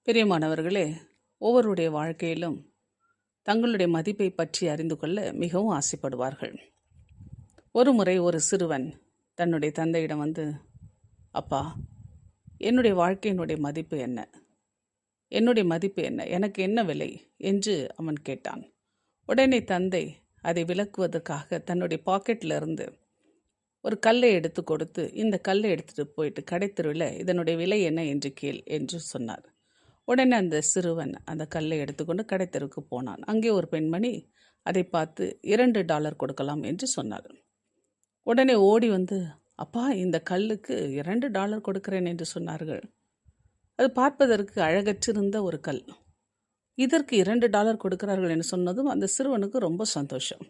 பிரியமானவர்களே, ஒவ்வொருடைய வாழ்க்கையிலும் தங்களுடைய மதிப்பை பற்றி அறிந்து கொள்ள மிகவும் ஆசைப்படுவார்கள். ஒரு முறை ஒரு சிறுவன் தன்னுடைய தந்தையிடம் வந்து, அப்பா, என்னுடைய வாழ்க்கையினுடைய மதிப்பு என்ன? என்னுடைய மதிப்பு என்ன? எனக்கு என்ன விலை என்று அவன் கேட்டான். உடனே தந்தை அதை விளக்குவதற்காக தன்னுடைய பாக்கெட்டில் இருந்து ஒரு கல்லை எடுத்து கொடுத்து, இந்த கல்லை எடுத்துகிட்டு போயிட்டு கடைத்தெருவில் இதனுடைய விலை என்ன என்று கேள் என்று சொன்னார். உடனே அந்த சிறுவன் அந்த கல்லை எடுத்துக்கொண்டு கடைத்தெருவுக்கு போனான். அங்கே ஒரு பெண்மணி அதை பார்த்து $2 கொடுக்கலாம் என்று சொன்னார். உடனே ஓடி வந்து, அப்பா, இந்த கல்லுக்கு $2 கொடுக்கிறேன் என்று சொன்னார்கள். அது பார்ப்பதற்கு அழகற்றிருந்த ஒரு கல். இதற்கு $2 கொடுக்கிறார்கள் என்று சொன்னதும் அந்த சிறுவனுக்கு ரொம்ப சந்தோஷம்.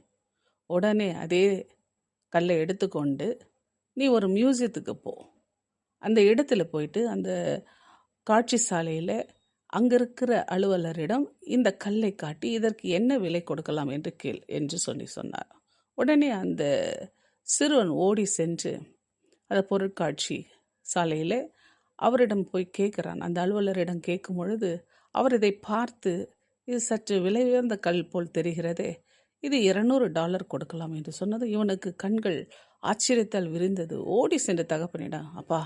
உடனே அதே கல்லை எடுத்துக்கொண்டு, நீ ஒரு மியூசியத்துக்கு போ, அந்த இடத்துல போயிட்டு அந்த காட்சி சாலையில் அங்கே இருக்கிற அலுவலரிடம் இந்த கல்லை காட்டி இதற்கு என்ன விலை கொடுக்கலாம் என்று கேள் என்று சொன்னார். உடனே அந்த சிறுவன் ஓடி சென்று அந்த பொருட்காட்சி சாலையில் அவரிடம் போய் கேட்குறான். அந்த அலுவலரிடம் கேட்கும் பொழுது அவர் இதை பார்த்து, இது சற்று விலை உயர்ந்த கல் போல் தெரிகிறதே, இது $200 கொடுக்கலாம் என்று சொன்னது இவனுக்கு கண்கள் ஆச்சரியத்தால் விரிந்தது. ஓடி சென்று தகப்பனிடம், அப்பா,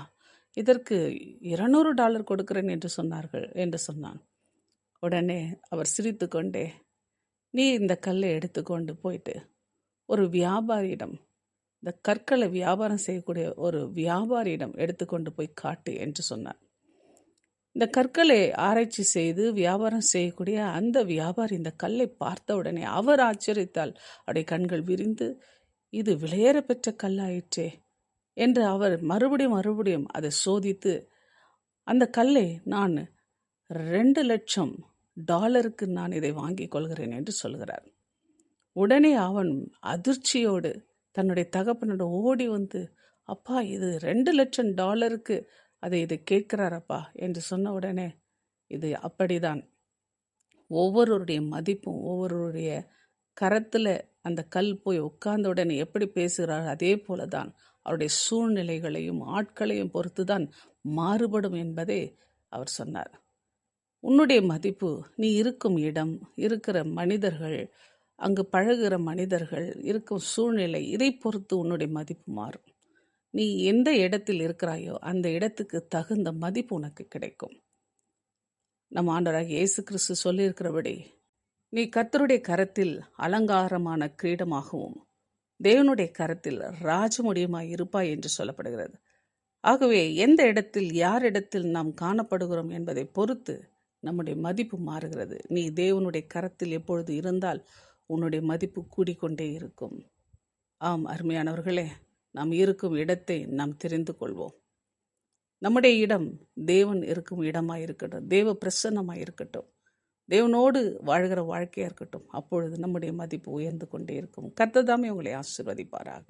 இதற்கு $200 கொடுக்கிறேன் என்று சொன்னார்கள் என்று சொன்னான். உடனே அவர் சிரித்து கொண்டே, நீ இந்த கல்லை எடுத்துக்கொண்டு போயிட்டு ஒரு வியாபாரியிடம், இந்த கற்களை வியாபாரம் செய்யக்கூடிய ஒரு வியாபாரியிடம் எடுத்துக்கொண்டு போய் காட்டு என்று சொன்னார். இந்த கற்களை ஆராய்ச்சி செய்து வியாபாரம் செய்யக்கூடிய அந்த வியாபாரி இந்த கல்லை பார்த்த உடனே அவர் ஆச்சரியத்தால் அவருடைய கண்கள் விரிந்து, இது விலையேற பெற்ற கல்லாயிற்றே என்று அவர் மறுபடியும் அதை சோதித்து, அந்த கல்லை நான் $2,00,000 நான் இதை வாங்கிக் கொள்கிறேன் என்று சொல்கிறார். உடனே அவன் அதிர்ச்சியோடு தன்னுடைய தகப்பனோட ஓடி வந்து, அப்பா, இது $2,00,000 இதை கேட்கிறாரப்பா என்று சொன்ன உடனே, இது அப்படிதான் ஒவ்வொருவருடைய மதிப்பும் ஒவ்வொருவருடைய கரத்தில் அந்த கல் போய் உட்கார்ந்த உடனே எப்படி பேசுகிறார், அதே போல தான் அவருடைய சூழ்நிலைகளையும் ஆட்களையும் பொறுத்து தான் மாறுபடும் என்பதை அவர் சொன்னார். உன்னுடைய மதிப்பு நீ இருக்கும் இடம், இருக்கிற மனிதர்கள், அங்கு பழகுகிற மனிதர்கள், இருக்கும் சூழ்நிலை, இதை பொறுத்து உன்னுடைய மதிப்பு மாறும். நீ எந்த இடத்தில் இருக்கிறாயோ அந்த இடத்துக்கு தகுந்த மதிப்பு உனக்கு கிடைக்கும். நம் ஆண்டவராகிய இயேசு கிறிஸ்து சொல்லியிருக்கிறபடி, நீ கர்த்தருடைய கரத்தில் அலங்காரமான கிரீடமாகவும் தேவனுடைய கரத்தில் ராஜமுடியுமாய் இருப்பாய் என்று சொல்லப்படுகிறது. ஆகவே எந்த இடத்தில் யாரிடத்தில் நாம் காணப்படுகிறோம் என்பதை பொறுத்து நம்முடைய மதிப்பு மாறுகிறது. நீ தேவனுடைய கரத்தில் எப்பொழுது இருந்தால் உன்னுடைய மதிப்பு கூடிக்கொண்டே இருக்கும். ஆம், அருமையானவர்களே, நாம் இருக்கும் இடத்தை நாம் தெரிந்து கொள்வோம். நம்முடைய இடம் தேவன் இருக்கும் இடமாக இருக்கட்டும், தேவ பிரசன்னமாக இருக்கட்டும், தேவனோடு வாழ்கிற வாழ்க்கையாக இருக்கட்டும். அப்பொழுது நம்முடைய மதிப்பு உயர்ந்து கொண்டே இருக்கும். கர்த்தர் தாமே உங்களை ஆசீர்வதிப்பாராக.